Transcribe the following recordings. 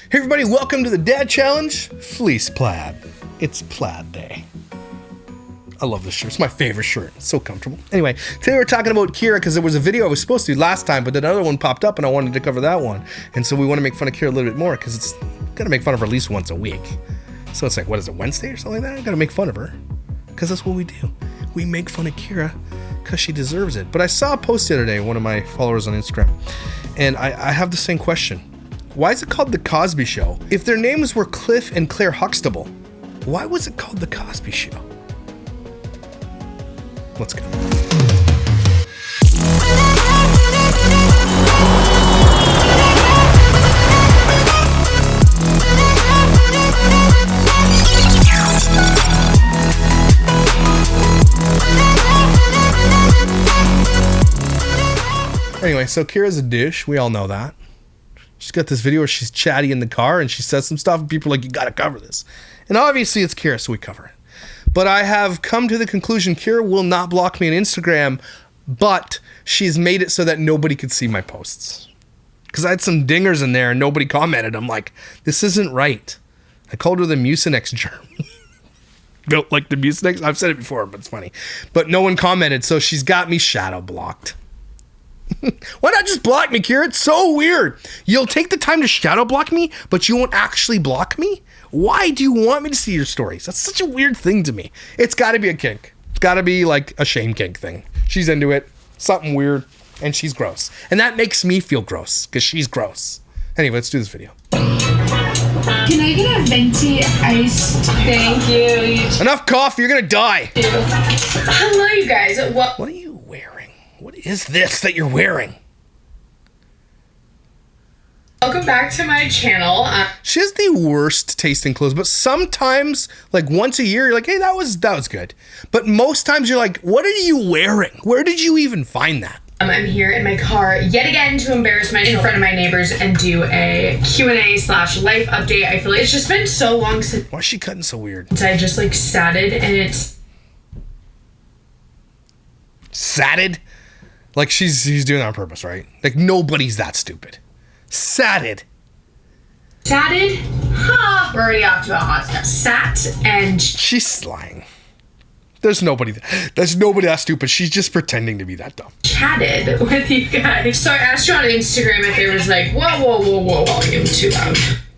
Hey everybody, welcome to the Dad Challenge, Fleece Plaid. It's Plaid Day. I love this shirt. It's my favorite shirt. It's so comfortable. Anyway, today we're talking about Kyra because there was a video I was supposed to do last time, but then another one popped up and I wanted to cover that one. And so we want to make fun of Kyra a little bit more because it's got to make fun of her at least once a week. So it's like, what is it, Wednesday or something like that? I got to make fun of her because that's what we do. We make fun of Kyra because she deserves it. But I saw a post the other day, one of my followers on Instagram, and I have the same question. Why is it called The Cosby Show? If their names were Cliff and Claire Huxtable, why was it called The Cosby Show? Let's go. Anyway, so Kyra's a douche. We all know that. She's got this video where she's chatty in the car and she says some stuff and people are like, you gotta cover this. And obviously it's Kyra, so we cover it. But I have come to the conclusion Kyra will not block me on Instagram, but she's made it so that nobody could see my posts. Because I had some dingers in there and nobody commented. I'm like, this isn't right. I called her the Mucinex germ. Built like the Mucinex. I've said it before, but it's funny. But no one commented, so she's got me shadow blocked. Why not just block me, Kyra? It's so weird. You'll take the time to shadow block me, but you won't actually block me? Why do you want me to see your stories? That's such a weird thing to me. It's got to be a kink. It's got to be like a shame kink thing. She's into it. Something weird. And she's gross. And that makes me feel gross because she's gross. Anyway, let's do this video. Can I get a venti iced? Thank you. Enough coffee. You're going to die. Hello, you guys. What are you wearing? What is this that you're wearing? Welcome back to my channel. She has the worst taste in clothes, but sometimes, like once a year, you're like, hey, that was good. But most times you're like, what are you wearing? Where did you even find that? I'm here in my car yet again to embarrass myself in front of my neighbors and do a Q&A/life update. I feel like it's just been so long since. Why is she cutting so weird? I just like satted and it's. Satted? Like she's doing it on purpose, right? Like nobody's that stupid. Satted? Ha! We're already off to a hot start. Sat and... She's lying. There's nobody that stupid. She's just pretending to be that dumb. Chatted with you guys. So I asked you on Instagram if there was like, whoa, volume too loud.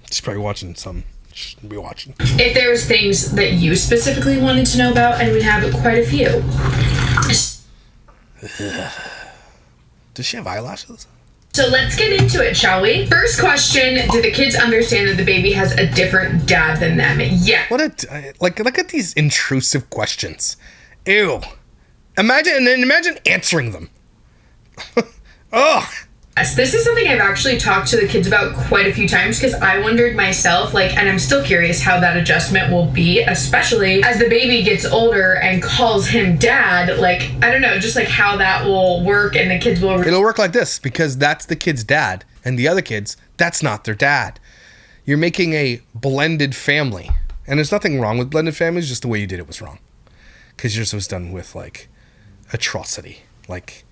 She's probably watching some. She shouldn't be watching. If there was things that you specifically wanted to know about, and we have quite a few. Does she have eyelashes? So let's get into it, shall we? First question, do the kids understand that the baby has a different dad than them? Yeah. What like look at these intrusive questions. Ew. Imagine answering them. Ugh. Yes, this is something I've actually talked to the kids about quite a few times because I wondered myself, like, and I'm still curious how that adjustment will be, especially as the baby gets older and calls him dad. Like, I don't know, just like how that will work and the kids will... It'll work like this because that's the kid's dad and the other kids, that's not their dad. You're making a blended family. And there's nothing wrong with blended families, just the way you did it was wrong. Because yours was done with, like, atrocity. Like...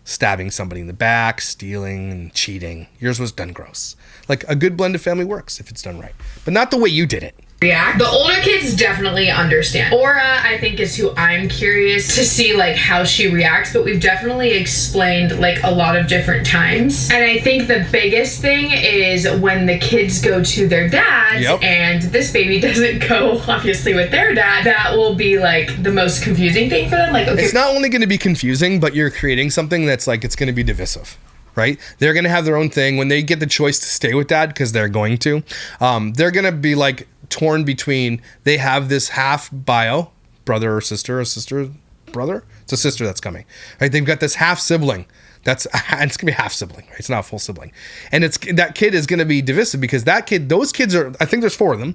stabbing somebody in the back, stealing, and cheating. Yours was done gross. Like, a good blended family works if it's done right. But not the way you did it. React. The older kids definitely understand. Aura, I think, is who I'm curious to see, like, how she reacts, but we've definitely explained, like, a lot of different times. And I think the biggest thing is when the kids go to their dads, and this baby doesn't go, obviously, with their dad, that will be, like, the most confusing thing for them. Like, okay. It's not only going to be confusing, but you're creating something that's, like, it's going to be divisive. Right? They're going to have their own thing. When they get the choice to stay with dad, because they're going to, they're going to be, like, torn between they have this half bio brother or sister brother, it's a sister that's coming, right? They've got this half sibling that's it's gonna be half sibling, right? It's not a full sibling, and it's that kid is gonna be divisive because those kids are, I think there's 4 of them.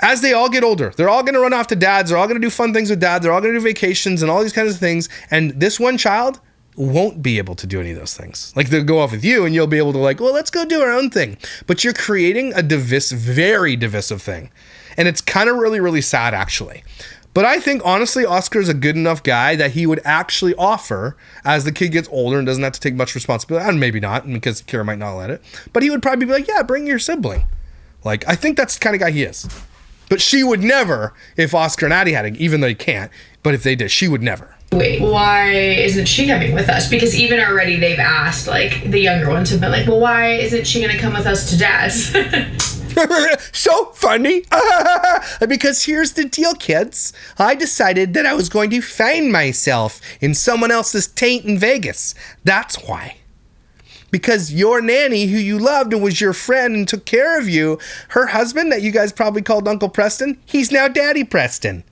As they all get older, they're all gonna run off to dads, they're all gonna do fun things with dad, they're all gonna do vacations and all these kinds of things, and this one child won't be able to do any of those things. Like, they'll go off with you and you'll be able to, like, well, let's go do our own thing. But you're creating a very divisive thing. And it's kind of really, really sad, actually. But I think, honestly, Oscar's a good enough guy that he would actually offer, as the kid gets older and doesn't have to take much responsibility, and maybe not, because Kyra might not let it, but he would probably be like, yeah, bring your sibling. Like, I think that's the kind of guy he is. But she would never, if Oscar and Addie had it, even though you can't, but if they did, she would never. Wait, why isn't she coming with us? Because even already they've asked, like, the younger ones have been like, well, why isn't she going to come with us to Dad's? So funny. Because here's the deal, kids. I decided that I was going to find myself in someone else's taint in Vegas. That's why. Because your nanny, who you loved and was your friend and took care of you, her husband that you guys probably called Uncle Preston, he's now Daddy Preston.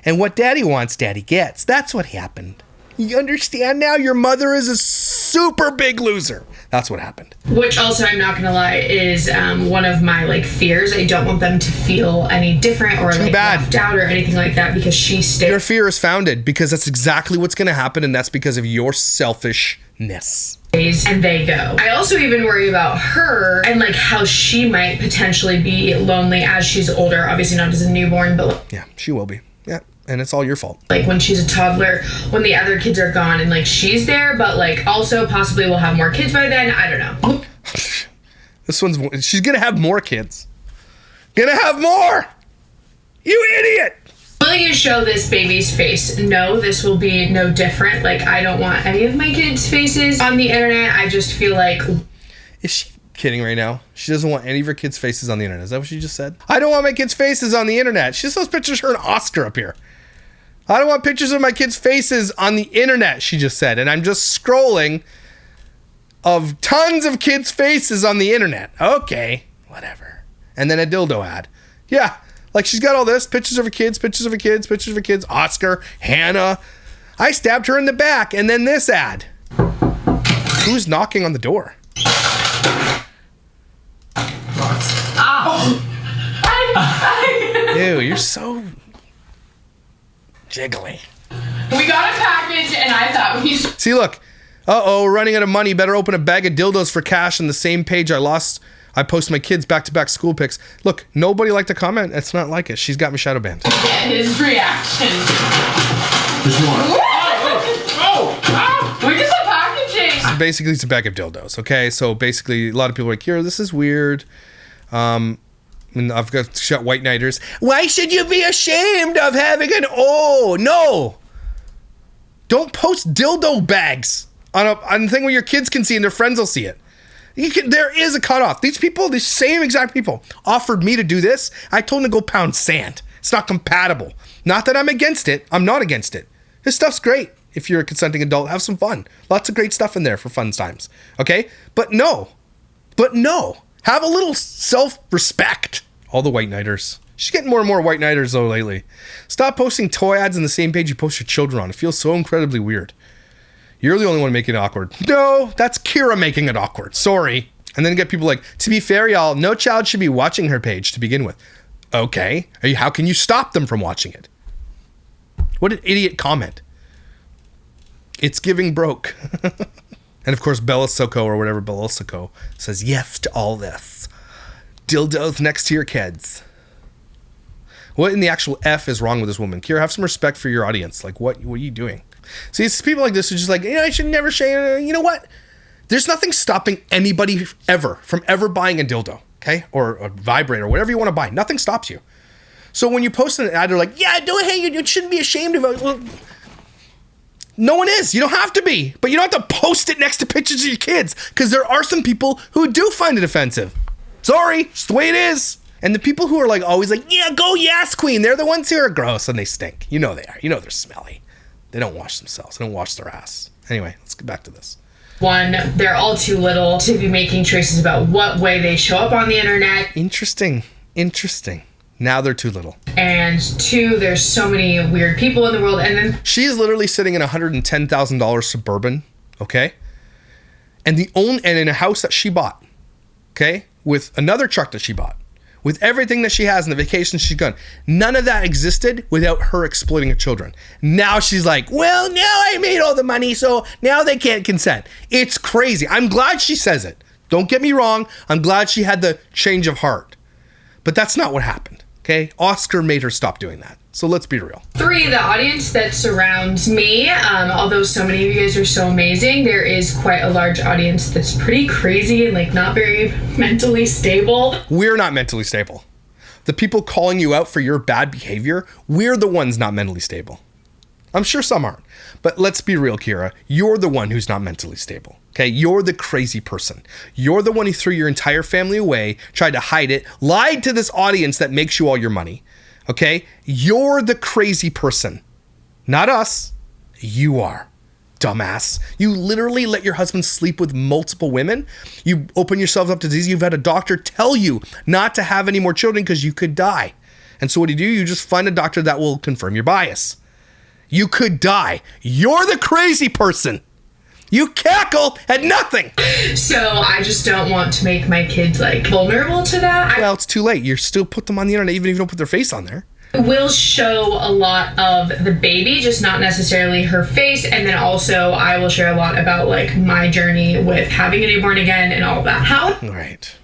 And what Daddy wants, Daddy gets. That's what happened. You understand now? Your mother is a super big loser. That's what happened. Which also, I'm not gonna lie, is one of my like fears. I don't want them to feel any different or like left out or anything like that because she stays. Your fear is founded because that's exactly what's gonna happen, and that's because of your selfishness. And they go. I also even worry about her and like how she might potentially be lonely as she's older. Obviously not as a newborn, but yeah, she will be. Yeah. And it's all your fault. Like when she's a toddler, when the other kids are gone and like she's there, but like also possibly we'll have more kids by then. I don't know. She's gonna have more kids. Gonna have more! You idiot! Will you show this baby's face? No, this will be no different. Like I don't want any of my kids' faces on the internet. I just feel like... Is she kidding right now? She doesn't want any of her kids' faces on the internet. Is that what she just said? I don't want my kids' faces on the internet. She just those pictures of her and Oscar up here. I don't want pictures of my kids' faces on the internet, she just said. And I'm just scrolling of tons of kids' faces on the internet. Okay, whatever. And then a dildo ad. Yeah, like she's got all this. Pictures of her kids, pictures of her kids, pictures of her kids. Oscar, Hannah. I stabbed her in the back. And then this ad. Who's knocking on the door? Oh. Ew, you're so... jiggly. We got a package and I thought we should... See, look. Uh-oh, running out of money. Better open a bag of dildos for cash on the same page I post my kids back-to-back school pics. Look, nobody liked to comment. It's not like it. She's got me shadow banned. Get his reaction. There's more. Look at the packaging. So basically, it's a bag of dildos, okay? So basically, a lot of people are like, Kyra, this is weird. And I've got shut white nighters. Why should you be ashamed of having an no? Don't post dildo bags on a thing where your kids can see and their friends will see it. There is a cutoff. These people, the same exact people, offered me to do this. I told them to go pound sand. It's not compatible. Not that I'm against it. I'm not against it. This stuff's great. If you're a consenting adult, have some fun. Lots of great stuff in there for fun times. Okay? But no. Have a little self-respect. All the white nighters. She's getting more and more white nighters though lately. Stop posting toy ads on the same page you post your children on. It feels so incredibly weird. You're the only one making it awkward. No, that's Kyra making it awkward. Sorry. And then get people like, to be fair, y'all, no child should be watching her page to begin with. Okay. How can you stop them from watching it? What an idiot comment. It's giving broke. And of course, Bella Soko or whatever Bella Soko says yes to all this. Dildos next to your kids. What in the actual F is wrong with this woman? Kyra, have some respect for your audience. Like, what are you doing? See, it's people like this who just like, I should never say, you know what? There's nothing stopping anybody ever from ever buying a dildo, okay? Or a vibrator, whatever you want to buy. Nothing stops you. So when you post an ad, they're like, yeah, you shouldn't be ashamed of it. Well, no one is. You don't have to be. But you don't have to post it next to pictures of your kids because there are some people who do find it offensive. Sorry, it's the way it is. And the people who are like always like, yeah, go yes, queen. They're the ones who are gross and they stink. You know they are. You know they're smelly. They don't wash themselves. They don't wash their ass. Anyway, let's get back to this. One, they're all too little to be making choices about what way they show up on the internet. Interesting. Now they're too little. And two, there's so many weird people in the world. And then she is literally sitting in a $110,000 Suburban, okay? And in a house that she bought, okay? With another truck that she bought. With everything that she has and the vacations she's gone. None of that existed without her exploiting her children. Now she's like, well, now I made all the money, so now they can't consent. It's crazy. I'm glad she says it. Don't get me wrong. I'm glad she had the change of heart. But that's not what happened. Okay? Oscar made her stop doing that. So let's be real. 3, the audience that surrounds me. Although so many of you guys are so amazing, there is quite a large audience that's pretty crazy and like not very mentally stable. We're not mentally stable. The people calling you out for your bad behavior, we're the ones not mentally stable. I'm sure some aren't. But let's be real, Kyra. You're the one who's not mentally stable. Okay? You're the crazy person. You're the one who threw your entire family away, tried to hide it, lied to this audience that makes you all your money. Okay? You're the crazy person. Not us. You are. Dumbass. You literally let your husband sleep with multiple women. You open yourself up to disease. You've had a doctor tell you not to have any more children because you could die. And so what do? You just find a doctor that will confirm your bias. You could die. You're the crazy person. You cackle at nothing. So I just don't want to make my kids like vulnerable to that. Well, it's too late. You still put them on the internet, even if you don't put their face on there. I will show a lot of the baby, just not necessarily her face. And then also I will share a lot about like my journey with having a newborn again and all that. How All right.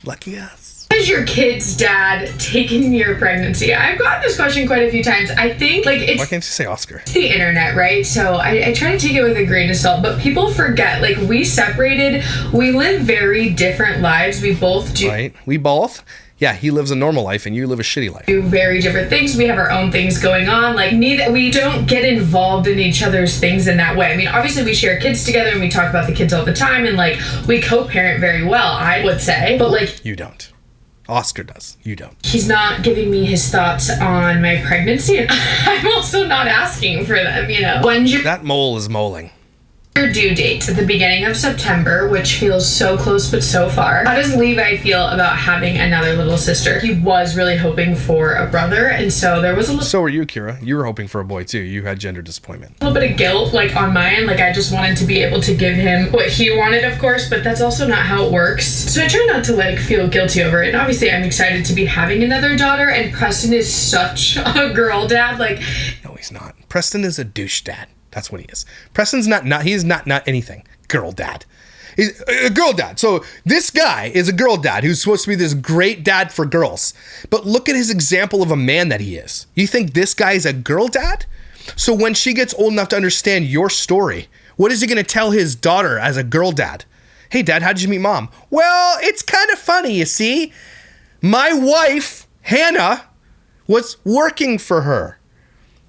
Lucky us. has your kid's dad taken your pregnancy? I've gotten this question quite a few times. I think like Why can't you say Oscar? it's the internet, right? So I try to take it with a grain of salt, but people forget, like we separated, we live very different lives. We both do Right? We both. Yeah, he lives a normal life and you live a shitty life. very different things. We have our own things going on. Like we don't get involved in each other's things in that way. I mean, obviously we share kids together and we talk about the kids all the time and like we co-parent very well, I would say. But like You don't. Oscar does. You don't. he's not giving me his thoughts on my pregnancy and I'm also not asking for them, you know. When's your That mole is moling. due date? At the beginning of September, which feels so close but so far. How does Levi feel about having another little sister? He was really hoping for a brother, and so there was a So were you, Kyra. You were hoping for a boy too. You had gender disappointment. little bit of guilt like on my end. Like I just wanted to be able to give him what he wanted, of course, but that's also not how it works. So I try not to like feel guilty over it. And obviously I'm excited to be having another daughter, and Preston is such a girl dad. Like No, he's not. Preston is a douche dad. That's what he is. Preston's not he is not anything. Girl dad. He's a girl dad. So this guy is a girl dad who's supposed to be this great dad for girls. But look at his example of a man that he is. You think this guy is a girl dad? So when she gets old enough to understand your story, what is he going to tell his daughter as a girl dad? Hey dad, how did you meet mom? Well, it's kind of funny, you see. My wife, Hannah, was working for her.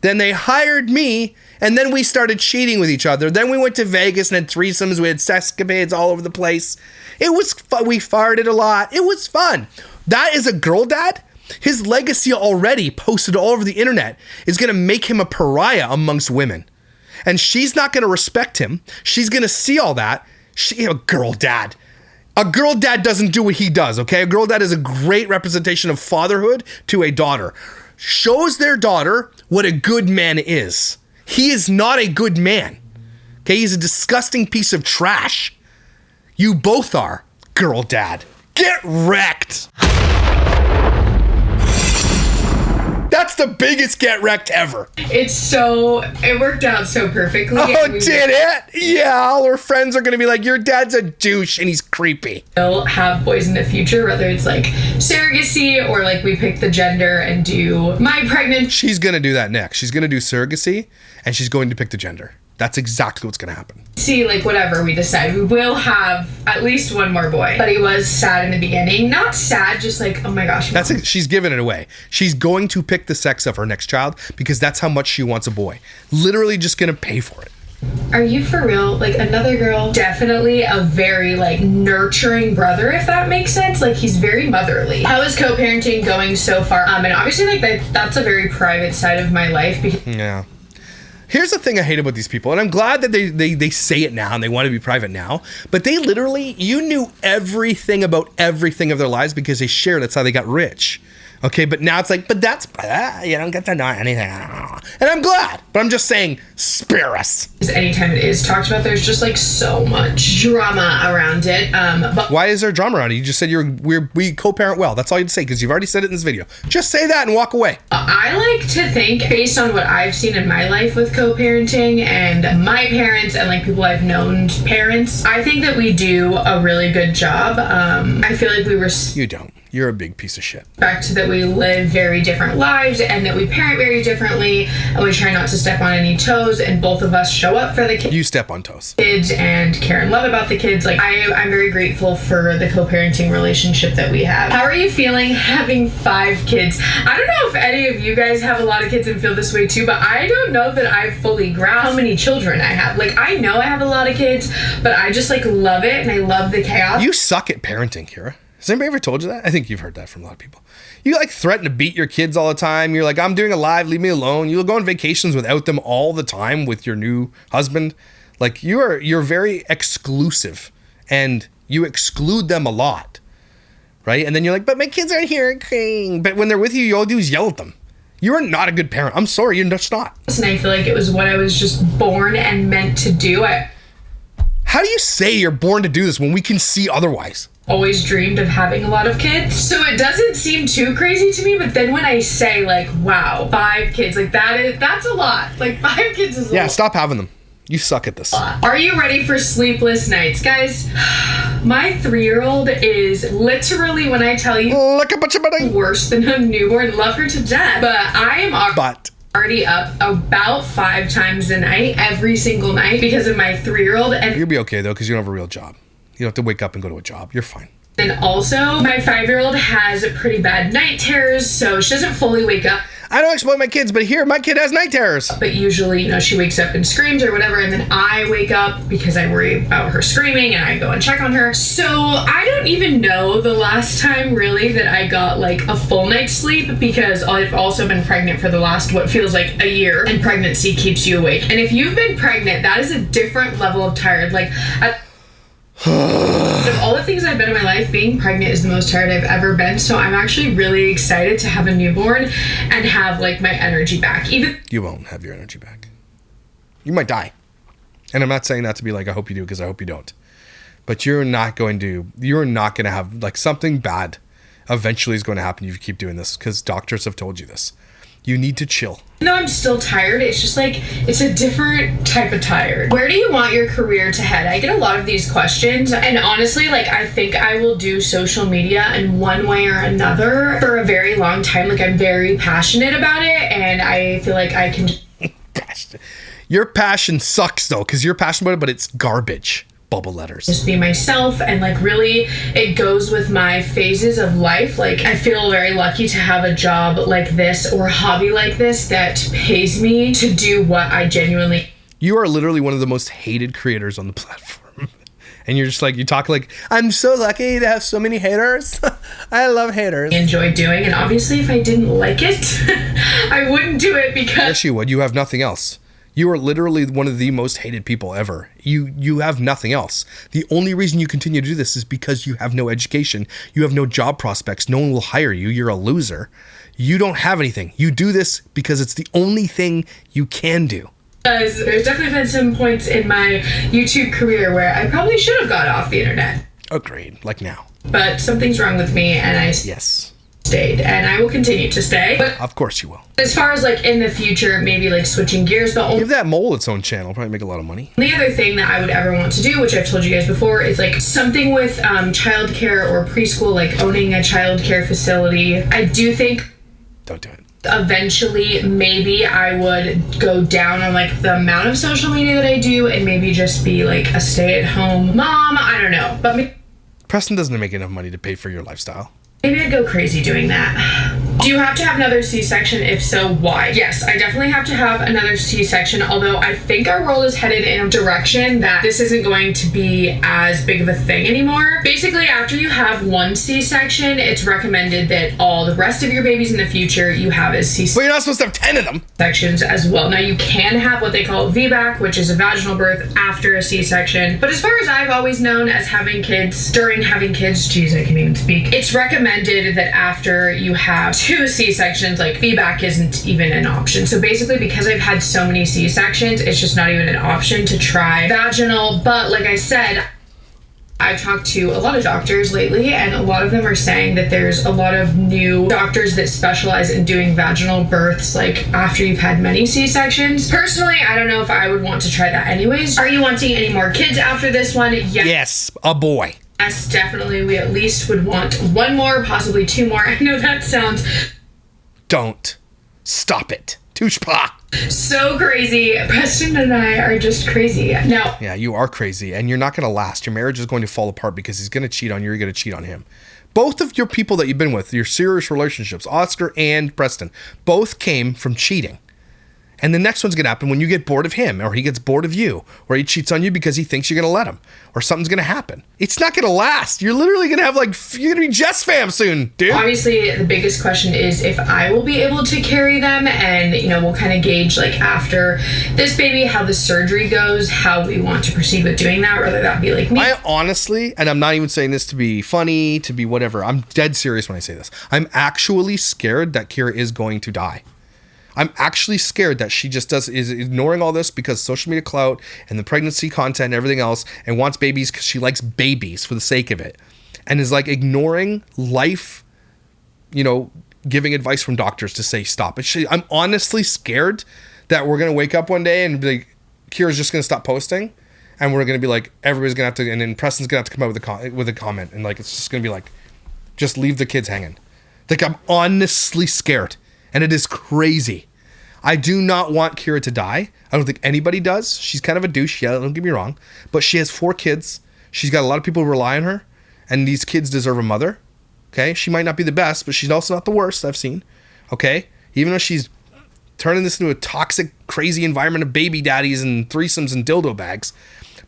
Then they hired me, and then we started cheating with each other. Then we went to Vegas and had threesomes. We had sexcapades all over the place. It was fun. We farted a lot. It was fun. That is a girl dad? His legacy already posted all over the internet is going to make him a pariah amongst women. And she's not going to respect him. She's going to see all that. A girl dad. A girl dad doesn't do what he does, okay? A girl dad is a great representation of fatherhood to a daughter. Shows their daughter what a good man is. He is not a good man. Okay, he's a disgusting piece of trash. You both are, girl dad. Get wrecked. That's the biggest get wrecked ever. it worked out so perfectly. Oh, did it? Yeah, all her friends are going to be like, your dad's a douche and he's creepy. We'll have boys in the future, whether it's like surrogacy or like we pick the gender and do my pregnant. She's going to do that next. She's going to do surrogacy and she's going to pick the gender. That's exactly what's going to happen. See, like whatever we decide, we will have at least one more boy. But he was sad in the beginning. Not sad, just like, oh my gosh. That's it. She's giving it away. She's going to pick the sex of her next child because that's how much she wants a boy. Literally just going to pay for it. Are you for real? Like another girl? Definitely a very like nurturing brother, if that makes sense. Like he's very motherly. How is co-parenting going so far? And obviously like that's a very private side of my life because Yeah. Here's the thing I hate about these people, and I'm glad that they say it now and they want to be private now, but they literally, you knew everything about everything of their lives because they shared. That's how they got rich. Okay, but now it's like, but that's, you don't get to know anything. And I'm glad, but I'm just saying, spare us. anytime it is talked about, there's just like so much drama around it. But Why is there drama around it? You just said we co-parent well. That's all you'd say because you've already said it in this video. Just say that and walk away. I like to think, based on what I've seen in my life with co-parenting and my parents and like people I've known parents, I think that we do a really good job. I feel like we were... You don't. You're a big piece of shit. That we live very different lives and that we parent very differently and we try not to step on any toes and both of us show up for the kids. You step on toes. And care and love about the kids. Like I'm very grateful for the co-parenting relationship that we have. How are you feeling having 5 kids? I don't know if any of you guys have a lot of kids and feel this way too, but I don't know that I've fully grasped how many children I have. Like I know I have a lot of kids, but I just like love it and I love the chaos. You suck at parenting, Kyra. Has anybody ever told you that? I think you've heard that from a lot of people. You like threaten to beat your kids all the time. You're like, I'm doing a live, leave me alone. You'll go on vacations without them all the time with your new husband. Like you're very exclusive and you exclude them a lot, right? And then you're like, but my kids aren't here. But when they're with you, all you do is yell at them. You are not a good parent. I'm sorry, you're just not. And I feel like it was what I was just born and meant to do. How do you say you're born to do this when we can see otherwise? Always dreamed of having a lot of kids, so it doesn't seem too crazy to me. But then when I say like, wow, 5 kids, like that's a lot. Like 5 kids is a lot. Yeah, stop having them. You suck at this. Are you ready for sleepless nights, guys? My 3-year-old is literally, when I tell you, worse than a newborn. Love her to death, but I am already up about 5 times a night, every single night, because of my 3-year-old. And you'll be okay though, because you don't have a real job. You don't have to wake up and go to a job. You're fine. And also, my 5-year-old has pretty bad night terrors, so she doesn't fully wake up. I don't exploit my kids, but here, my kid has night terrors. But usually, she wakes up and screams or whatever, and then I wake up because I worry about her screaming, and I go and check on her. So I don't even know the last time, really, that I got, like, a full night's sleep, because I've also been pregnant for the last, what feels like a year, and pregnancy keeps you awake. And if you've been pregnant, that is a different level of tired. Like, of all the things I've been in my life, being pregnant is the most tired I've ever been. So I'm actually really excited to have a newborn and have like my energy back. Even you won't have your energy back. You might die. And I'm not saying that to be like, I hope you do, because I hope you don't. But you're not going to have like something bad eventually is going to happen if you keep doing this, because doctors have told you this. You need to chill. No, I'm still tired. It's just like, it's a different type of tired. Where do you want your career to head? I get a lot of these questions. And honestly, like, I think I will do social media in one way or another for a very long time. Like, I'm very passionate about it. And I feel like I can... Your passion sucks, though, because you're passionate about it, but it's garbage. Bubble letters. Just be myself, and like really it goes with my phases of life. Like I feel very lucky to have a job like this or a hobby like this that pays me to do what I genuinely... You are literally one of the most hated creators on the platform. And you're just like, you talk like, I'm so lucky to have so many haters. I love haters. Enjoy doing, and obviously if I didn't like it, I wouldn't do it because... Yes, you would. You have nothing else. You are literally one of the most hated people ever. You have nothing else. The only reason you continue to do this is because you have no education. You have no job prospects. No one will hire you. You're a loser. You don't have anything. You do this because it's the only thing you can do. Because there's definitely been some points in my YouTube career where I probably should have got off the internet. Agreed. Like now. But something's wrong with me, and I stayed, and I will continue to stay. But of course you will. As far as like in the future, maybe like switching gears, but give that mole its own channel. Probably make a lot of money. The other thing that I would ever want to do, which I've told you guys before, is like something with childcare or preschool, like owning a childcare facility. I do think. Don't do it. Eventually, maybe I would go down on like the amount of social media that I do, and maybe just be like a stay-at-home mom. I don't know, but Preston doesn't make enough money to pay for your lifestyle. Maybe I'd go crazy doing that. Do you have to have another C-section? If so, why? Yes, I definitely have to have another C-section, although I think our world is headed in a direction that this isn't going to be as big of a thing anymore. Basically, after you have one C-section, it's recommended that all the rest of your babies in the future you have as C-sections. But you're not supposed to have 10 of them. Sections as well. Now, you can have what they call VBAC, which is a vaginal birth after a C-section. But as far as I've always known as having kids, during having kids, geez, I can't even speak, it's recommended that after you have 2 C-sections, like VBAC isn't even an option. So basically, because I've had so many C-sections, it's just not even an option to try vaginal. But like I said, I've talked to a lot of doctors lately, and a lot of them are saying that there's a lot of new doctors that specialize in doing vaginal births, like after you've had many C-sections. Personally, I don't know if I would want to try that anyways. Are you wanting any more kids after this one? Yes, a boy. Yes, definitely. We at least would want one more, possibly two more. I know that sounds Don't. Stop it. Tushpa. so crazy. Preston and I are just crazy. Now, Yeah, you are crazy, and you're not going to last. Your marriage is going to fall apart because he's going to cheat on you. You're going to cheat on him. Both of your people that you've been with, your serious relationships, Oscar and Preston, both came from cheating. And the next one's going to happen when you get bored of him, or he gets bored of you, or he cheats on you because he thinks you're going to let him, or something's going to happen. It's not going to last. You're literally going to have you're going to be Jess fam soon, dude. obviously, the biggest question is if I will be able to carry them, and, we'll kind of gauge, after this baby, how the surgery goes, how we want to proceed with doing that, whether that be me. I honestly, and I'm not even saying this to be funny, to be whatever, I'm dead serious when I say this. I'm actually scared that Kyra is going to die. I'm actually scared that she just is ignoring all this because social media clout and the pregnancy content and everything else, and wants babies because she likes babies for the sake of it, and is ignoring life, giving advice from doctors to say stop. I'm honestly scared that we're gonna wake up one day and be like, Kyra's just gonna stop posting, and we're gonna be like, everybody's gonna have to, and then Preston's gonna have to come out with a comment, and it's just gonna be just leave the kids hanging. I'm honestly scared. And it is crazy. I do not want Kyra to die. I don't think anybody does. She's kind of a douche. Yeah, don't get me wrong. But she has 4 kids. She's got a lot of people who rely on her. And these kids deserve a mother. Okay? She might not be the best, but she's also not the worst I've seen. Okay? Even though she's turning this into a toxic, crazy environment of baby daddies and threesomes and dildo bags.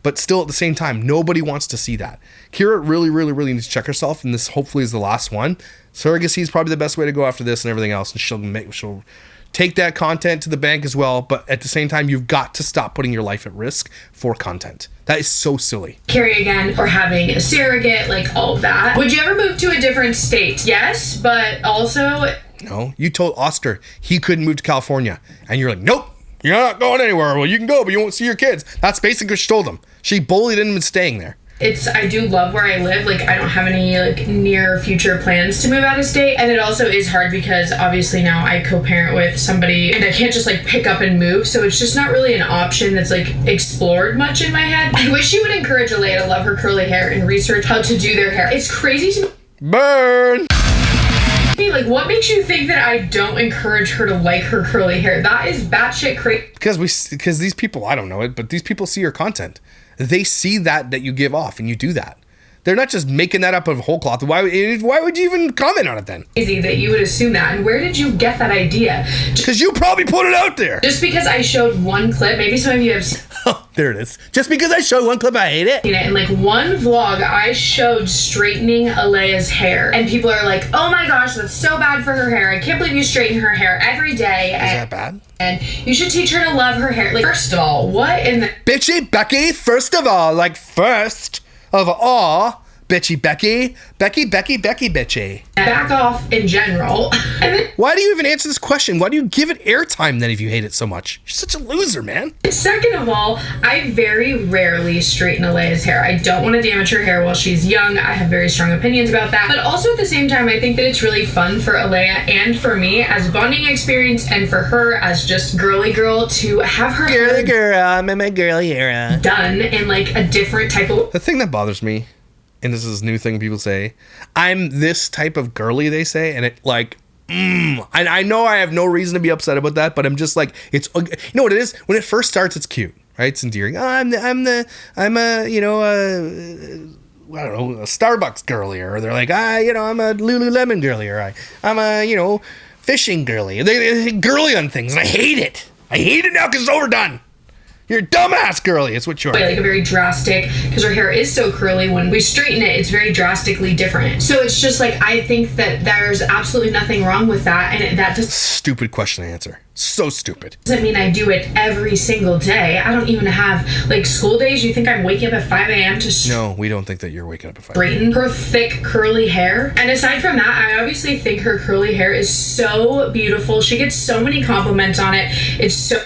But still, at the same time, nobody wants to see that. Kyra really, really, really needs to check herself, and this hopefully is the last one. Surrogacy is probably the best way to go after this and everything else, and she'll take that content to the bank as well. But at the same time, you've got to stop putting your life at risk for content. That is so silly. Carry again, or having a surrogate, all of that. Would you ever move to a different state? Yes, but also... No, you told Oscar he couldn't move to California, and you're like, nope. You're not going anywhere. Well, you can go, but you won't see your kids. That's basically what she told him. She bullied him into staying there. I do love where I live. I don't have any near future plans to move out of state. And it also is hard because obviously now I co-parent with somebody and I can't just pick up and move. So it's just not really an option that's explored much in my head. I wish you would encourage Alea to love her curly hair and research how to do their hair. It's crazy to burn. What makes you think that I don't encourage her to like her curly hair? That is batshit crazy. Because these people, I don't know it, but these people see your content. They see that you give off and you do that. They're not just making that up of whole cloth. Why would you even comment on it then? Crazy that you would assume that. And where did you get that idea? Because you probably put it out there. Just because I showed one clip, maybe some of you have seen. Oh, there it is. Just because I showed one clip, I hate it. In one vlog, I showed straightening Alea's hair. And people are like, oh my gosh, that's so bad for her hair. I can't believe you straighten her hair every day. Is that bad? And you should teach her to love her hair. First of all, what in the... Bitchy Becky, first of all, first of all, bitchy Becky, Becky, bitchy. Back off in general. Why do you even answer this question? Why do you give it airtime then if you hate it so much? You're such a loser, man. Second of all, I very rarely straighten Alea's hair. I don't want to damage her hair while she's young. I have very strong opinions about that. But also at the same time, I think that it's really fun for Alea and for me as a bonding experience and for her as just girly girl to have her girly girl, I'm in my girly era. Done in a different type of... The thing that bothers me, and this is a new thing people say, I'm this type of girly, they say, and it I know I have no reason to be upset about that, but I'm just it's, you know what it is? When it first starts, it's cute, right? It's endearing. Oh, I'm a I don't know, a Starbucks girly, or they're I'm a Lululemon girly, or I'm a, fishing girly. They girly on things, and I hate it. I hate it now because it's overdone. You're a dumbass girly. It's what you are. A very drastic, because her hair is so curly. When we straighten it, it's very drastically different. So it's just I think that there's absolutely nothing wrong with that. And that just... Stupid question to answer. So stupid. Doesn't mean I do it every single day. I don't even have, school days. You think I'm waking up at 5 a.m. to... No, we don't think that you're waking up at 5 straighten her thick, curly hair. And aside from that, I obviously think her curly hair is so beautiful. She gets so many compliments on it. It's so...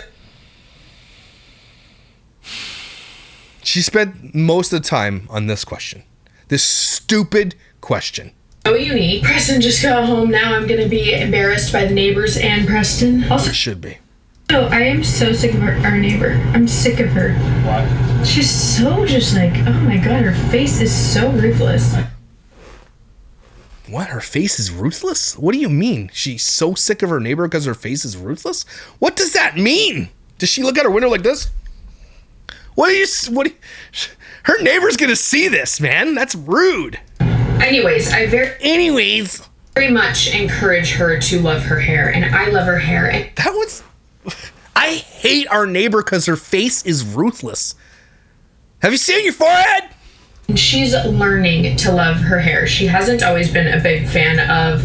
She spent most of the time on this question. This stupid question. So unique. Preston just got home. Now I'm going to be embarrassed by the neighbors and Preston. Also, It should be. Oh, I am so sick of our neighbor. I'm sick of her. What? She's so just like, oh my god, her face is so ruthless. What? Her face is ruthless? What do you mean? She's so sick of her neighbor because her face is ruthless? What does that mean? Does she look out her window like this? Her neighbor's gonna see this, man. That's rude. Anyways, I very much encourage her to love her hair, and I love her hair. And I hate our neighbor because her face is ruthless. Have you seen your forehead? she's learning to love her hair. She hasn't always been a big fan of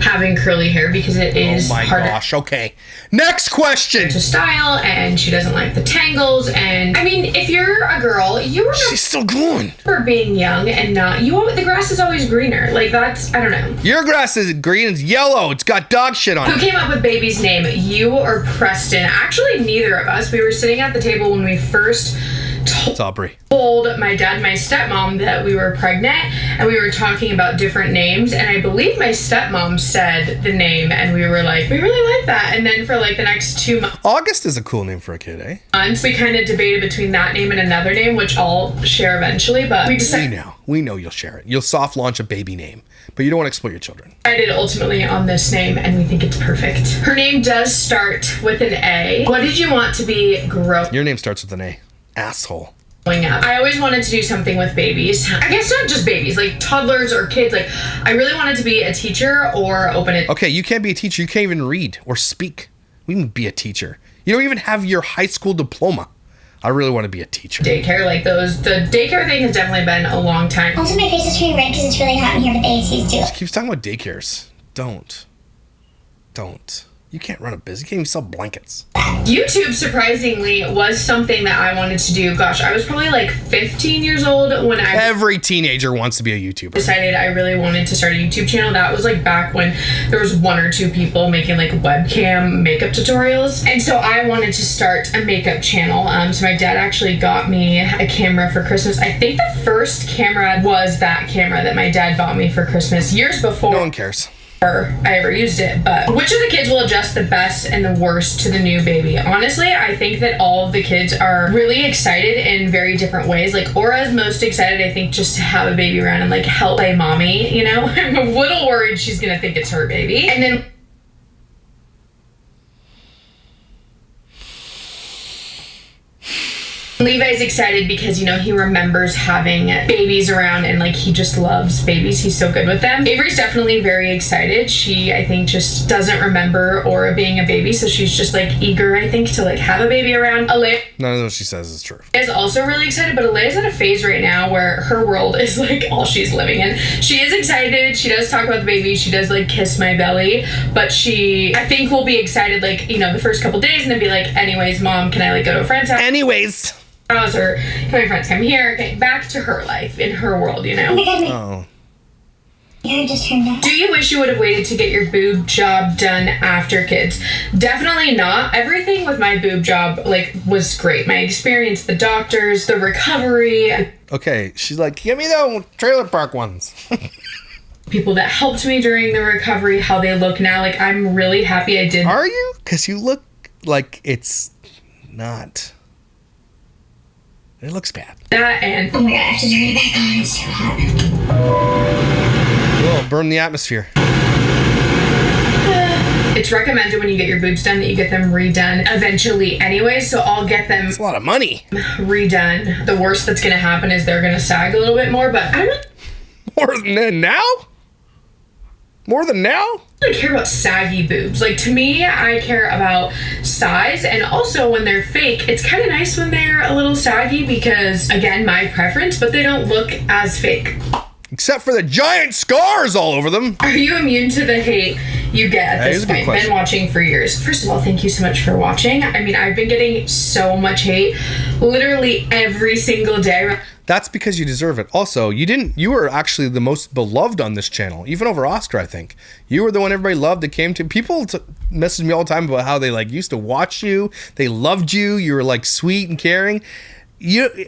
having curly hair because it is gosh, okay. Next question. To style, and she doesn't like the tangles. And I mean, if you're a girl, you remember she's still going for being young and not the grass is always greener. Like that's, I don't know. Your grass is green, it's yellow, it's got dog shit on it. Who came up with baby's name? You or Preston? Actually, neither of us. We were sitting at the table when we first told my dad and my stepmom that we were pregnant, and we were talking about different names, and I believe my stepmom said the name, and we were like, we really like that. And then for like the next 2 months, August is a cool name for a kid, eh? We kind of debated between that name and another name, which I'll share eventually, but we decided we know you'll share it. You'll soft launch a baby name, but you don't want to exploit your children. I did ultimately on this name, and we think it's perfect. Her name does start with an A. What did you want to be Your name starts with an A. Asshole. Growing up? I always wanted to do something with babies. I guess not just babies, like toddlers or kids. Like, I really wanted to be a teacher or open it. Okay, you can't be a teacher. You can't even read or speak. We can be a teacher. You don't even have your high school diploma. I really want to be a teacher. Daycare, like those. The daycare thing has definitely been a long time. Also, my face is turning red because it's really hot in here, but the AC's too. She keeps talking about daycares. Don't. You can't run a business. You can't even sell blankets. YouTube, surprisingly, was something that I wanted to do. Gosh, I was probably like 15 years old when Every teenager wants to be a YouTuber. Decided I really wanted to start a YouTube channel. That was like back when there was 1 or 2 people making like webcam makeup tutorials. And so I wanted to start a makeup channel. So my dad actually got me a camera for Christmas. I think the first camera was that camera that my dad bought me for Christmas years before. No one cares. I ever used it. But which of the kids will adjust the best and the worst to the new baby? Honestly, I think that all of the kids are really excited in very different ways. Like Aura's most excited, I think, just to have a baby around and like help play mommy, you know? I'm a little worried she's gonna think it's her baby. And then Levi's excited because, you know, he remembers having babies around and like he just loves babies. He's so good with them. Avery's definitely very excited. She, I think, just doesn't remember Aura being a baby, so she's just like eager, I think, to like have a baby around. Alea, none of what she says is true. Is also really excited, but Alea's at a phase right now where her world is like all she's living in. She is excited. She does talk about the baby. She does like kiss my belly, but she, I think, will be excited like, you know, the first couple days and then be like, anyways, mom, can I like go to a friend's house? Anyways. Or can my friends come here? Okay, back to her life in her world, you know. Oh my god, my hair just turned out. Do you wish you would have waited to get your boob job done after kids? Definitely not. Everything with my boob job like was great. My experience, the doctors, the recovery. Okay, she's like, give me the trailer park ones. People that helped me during the recovery, how they look now. Like, I'm really happy I did. Are you? Because you look like it's not. It looks bad. That and Oh my god, I have to turn it back on. It's too hot. Well, burn the atmosphere. it's recommended when you get your boobs done that you get them redone eventually anyway, so I'll get them It's a lot of money. redone. The worst that's going to happen is they're going to sag a little bit more, but I don't More than now? More than now? really care about saggy boobs. Like, to me, I care about size, and also when they're fake, it's kind of nice when they're a little saggy because, again, my preference, but they don't look as fake. Except for the giant scars all over them. Are you immune to the hate you get at this That is a good point? question. Been watching for years. First of all, thank you so much for watching. I mean, I've been getting so much hate literally every single day. That's because you deserve it. Also, you were actually the most beloved on this channel, even over Oscar, I think. You were the one everybody loved that came to. People message me all the time about how they like used to watch you. They loved you. You were like sweet and caring.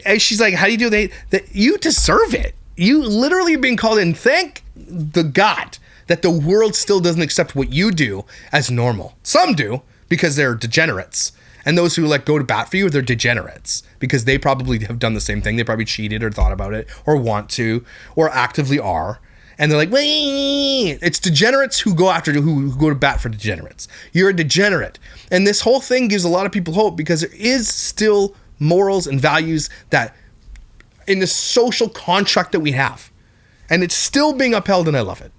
And she's like, how do you do that? You deserve it. You literally are being called in. Thank the God that the world still doesn't accept what you do as normal. Some do, because they're degenerates. And those who like go to bat for you, they're degenerates because they probably have done the same thing. They probably cheated or thought about it or want to or actively are. And they're like, wait, it's degenerates who go after, who go to bat for degenerates. You're a degenerate. And this whole thing gives a lot of people hope because there is still morals and values that in the social contract that we have. And it's still being upheld and I love it.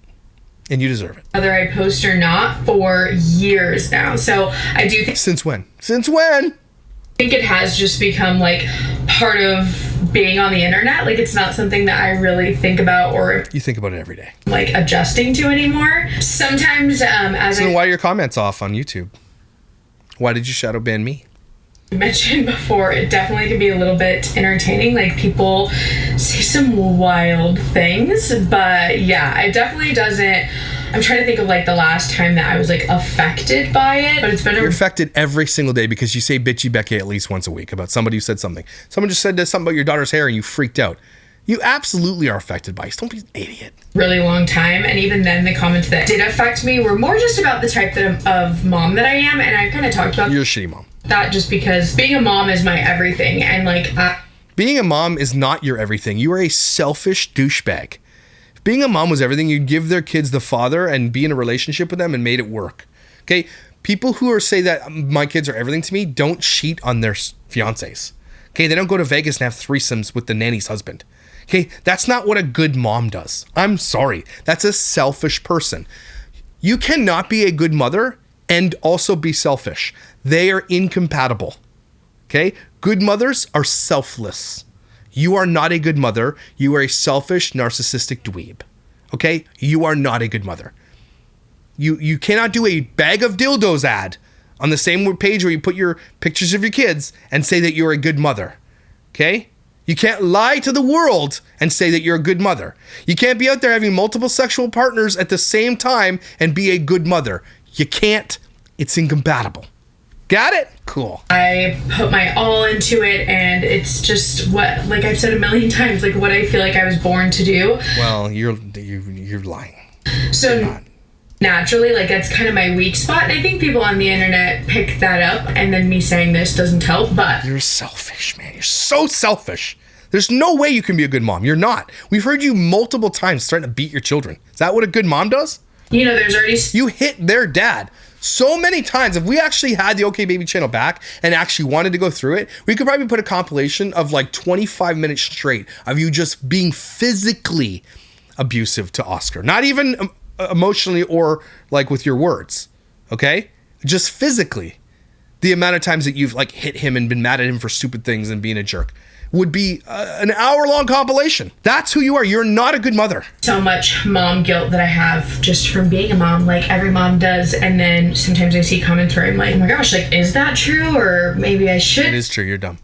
And you deserve it. Whether I post or not for years now. So I do think... Since when? Since when? I think it has just become like part of being on the internet. Like it's not something that I really think about or... You think about it every day. Like adjusting to anymore. Sometimes So why are your comments off on YouTube? Why did you shadow ban me? Mentioned before, it definitely can be a little bit entertaining. Like people say some wild things, but yeah, it definitely doesn't. I'm trying to think of like the last time that I was like affected by it, but it's been You're affected every single day because you say bitchy Becky at least once a week about somebody who said something. Someone just said something about your daughter's hair and you freaked out. You absolutely are affected by it. Don't be an idiot. Really long time, and even then the comments that did affect me were more just about the type of mom that I am, and I kind of talked about You're a shitty mom. That just because being a mom is my everything, and like being a mom is not your everything. You are a selfish douchebag. If being a mom was everything, you'd give their kids the father and be in a relationship with them and made it work. Okay? People who are say that my kids are everything to me don't cheat on their fiancés. Okay? They don't go to Vegas and have threesomes with the nanny's husband. Okay? That's not what a good mom does. I'm sorry. That's a selfish person. You cannot be a good mother and also be selfish. They are incompatible. Okay? Good mothers are selfless. You are not a good mother. You are a selfish, narcissistic dweeb. Okay? You are not a good mother. You cannot do a bag of dildos ad on the same page where you put your pictures of your kids and say that you're a good mother. Okay? You can't lie to the world and say that you're a good mother. You can't be out there having multiple sexual partners at the same time and be a good mother. You can't. It's incompatible. Got it? Cool. I put my all into it, and it's just what, like I've said a million times, like what I feel like I was born to do. Well, you're lying. So naturally, like that's kind of my weak spot, and I think people on the internet pick that up, and then me saying this doesn't help, but... You're selfish, man. You're so selfish. There's no way you can be a good mom. You're not. We've heard you multiple times starting to beat your children. Is that what a good mom does? You know, there's already... You hit their dad so many times. If we actually had the OK Baby channel back and actually wanted to go through it, we could probably put a compilation of like 25 minutes straight of you just being physically abusive to Oscar. Not even emotionally or like with your words. Okay? Just physically. The amount of times that you've like hit him and been mad at him for stupid things and being a jerk would be an hour-long compilation. That's who you are. You're not a good mother. So much mom guilt that I have just from being a mom, like every mom does. And then sometimes I see comments where I'm like, oh my gosh, like, is that true? Or maybe I should... It is true. You're dumb.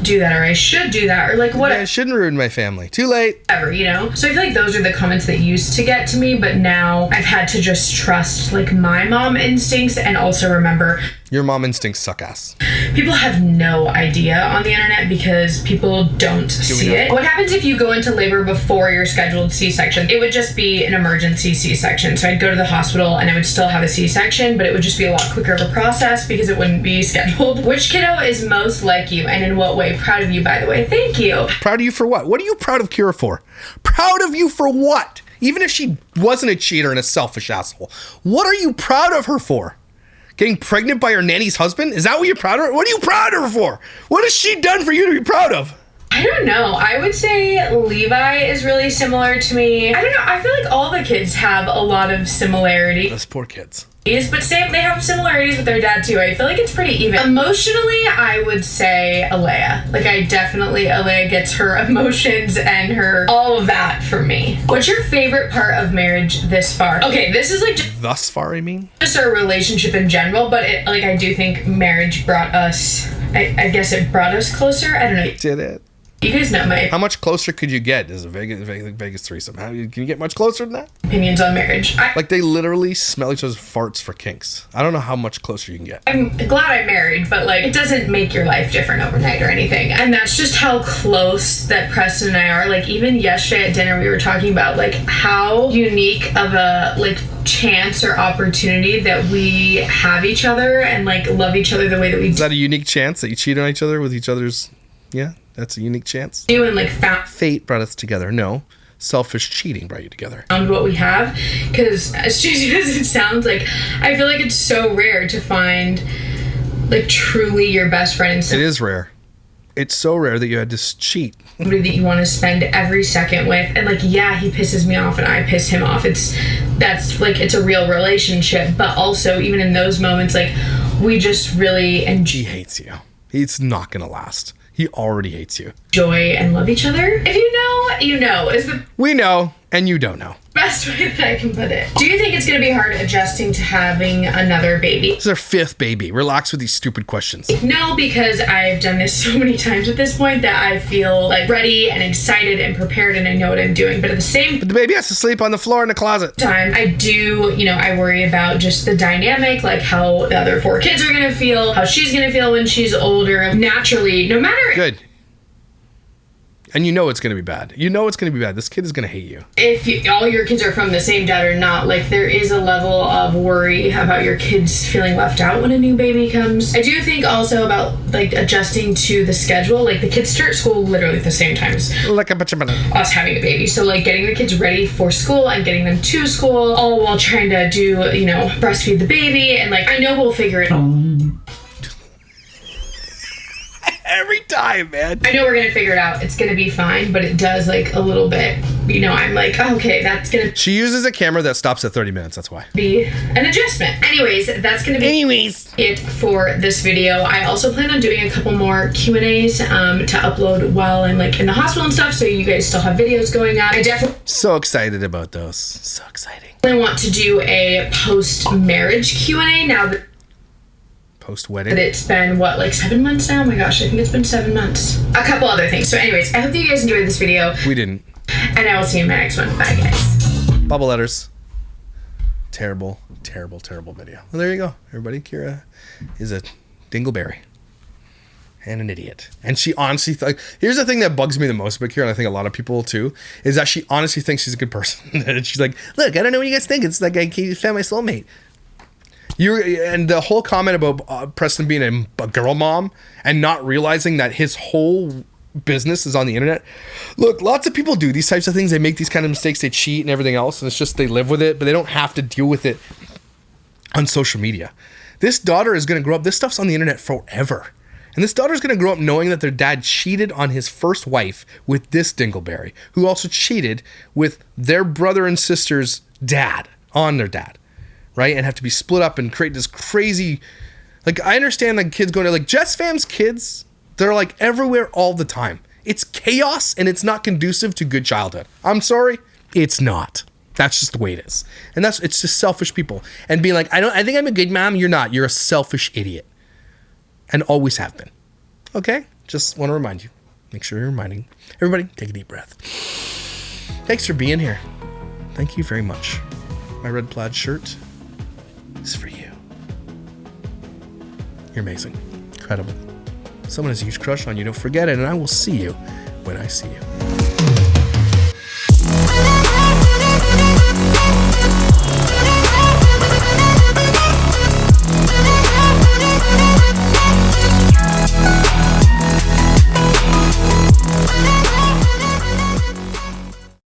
Do that, or I should do that, or like what... Yeah, I shouldn't ruin my family. Too late. Ever, you know? So I feel like those are the comments that used to get to me, but now I've had to just trust like my mom instincts and also remember... Your mom instincts suck ass. People have no idea on the internet because people don't see it. What happens if you go into labor before your scheduled C-section? It would just be an emergency C-section. So I'd go to the hospital and I would still have a C-section, but it would just be a lot quicker of a process because it wouldn't be scheduled. Which kiddo is most like you, and in what way? Proud of you, by the way. Thank you. Proud of you for what? What are you proud of Kyra for? Proud of you for what? Even if she wasn't a cheater and a selfish asshole, what are you proud of her for? Getting pregnant by her nanny's husband? Is that what you're proud of her? What are you proud of her for? What has she done for you to be proud of? I don't know. I would say Levi is really similar to me. I don't know. I feel like all the kids have a lot of similarities. Those poor kids. But they have similarities with their dad too. I feel like it's pretty even. Emotionally, I would say Alea. Like Alea gets her emotions and her all of that for me. What's your favorite part of marriage this far? Okay, this is like thus far, I mean? Just our relationship in general, but I do think marriage brought us, I guess it brought us closer. I don't know. Did it? You guys know my How much closer could you get as a Vegas threesome? Can you get much closer than that? opinions on marriage. Like they literally smell each other's farts for kinks. I don't know how much closer you can get. I'm glad I'm married, but like it doesn't make your life different overnight or anything. And that's just how close that Preston and I are. Like even yesterday at dinner we were talking about like how unique of a like chance or opportunity that we have each other and like love each other the way that we Is that a unique chance that you cheat on each other with each other's? Yeah, that's a unique chance. do and like found Fate brought us together. No, selfish cheating brought you together. what we have. Because as cheesy as it sounds, like I feel like it's so rare to find like truly your best friend and It is rare. It's so rare that you had to cheat. somebody that you want to spend every second with. And like, yeah, he pisses me off and I piss him off. That's like, it's a real relationship. But also, even in those moments, like, we just really He hates you. He's not gonna last. He already hates you. enjoy and love each other. If you know, you know, is the We know, and you don't know. best way that I can put it. Do you think it's going to be hard adjusting to having another baby? This is our 5th baby. Relax with these stupid questions. No, because I've done this so many times at this point that I feel like ready and excited and prepared and I know what I'm doing. But at the same But the baby has to sleep on the floor in the closet. time, I do, you know, I worry about just the dynamic, like how the other 4 kids are going to feel, how she's going to feel when she's older. Naturally, no matter Good. And you know it's going to be bad. You know it's going to be bad. This kid is going to hate you. if all your kids are from the same dad or not, like there is a level of worry about your kids feeling left out when a new baby comes. I do think also about like adjusting to the schedule. Like the kids start school literally at the same times Like a bunch of banana. us having a baby. So like getting the kids ready for school and getting them to school, all while trying to do, you know, breastfeed the baby. And like I know we'll figure it out. Every time, man. I know we're gonna figure it out. It's gonna be fine, but it does like a little bit, you know, I'm like, oh, okay, that's gonna She uses a camera that stops at 30 minutes. That's why. be an adjustment. Anyways, that's gonna be it for this video. I also plan on doing a couple more Q&As to upload while I'm like in the hospital and stuff, so you guys still have videos going up. I definitely So excited about those. So exciting. want to do a post-marriage Q&A now that Post-wedding. it's been, what, like 7 months now? Oh my gosh, I think it's been 7 months. A couple other things. So anyways, I hope that you guys enjoyed this video, We didn't. and I will see you in my next one. Bye, guys. Bubble letters. Terrible, terrible, terrible video. Well, there you go, everybody. Kyra is a dingleberry and an idiot. And she honestly, here's the thing that bugs me the most about Kyra, and I think a lot of people too, is that she honestly thinks she's a good person. And she's like, look, I don't know what you guys think. It's like I found my soulmate. And the whole comment about Preston being a girl mom and not realizing that his whole business is on the internet. Look, lots of people do these types of things. They make these kind of mistakes. They cheat and everything else. And it's just they live with it, but they don't have to deal with it on social media. This daughter is going to grow up. This stuff's on the internet forever. And this daughter is going to grow up knowing that their dad cheated on his first wife with this dingleberry, who also cheated with their brother and sister's dad on their dad. Right? And have to be split up and create this crazy, like, I understand like kids going to like Jess Fam's kids. They're like everywhere all the time. It's chaos and it's not conducive to good childhood. I'm sorry. It's not. That's just the way it is. And it's just selfish people. And being like, I think I'm a good mom. You're not. You're a selfish idiot. And always have been. Okay? Just want to remind you. Make sure you're reminding everybody, take a deep breath. Thanks for being here. Thank you very much. My red plaid shirt is for you. You're amazing. Incredible. Someone has a huge crush on you. Don't forget it. And I will see you when I see you.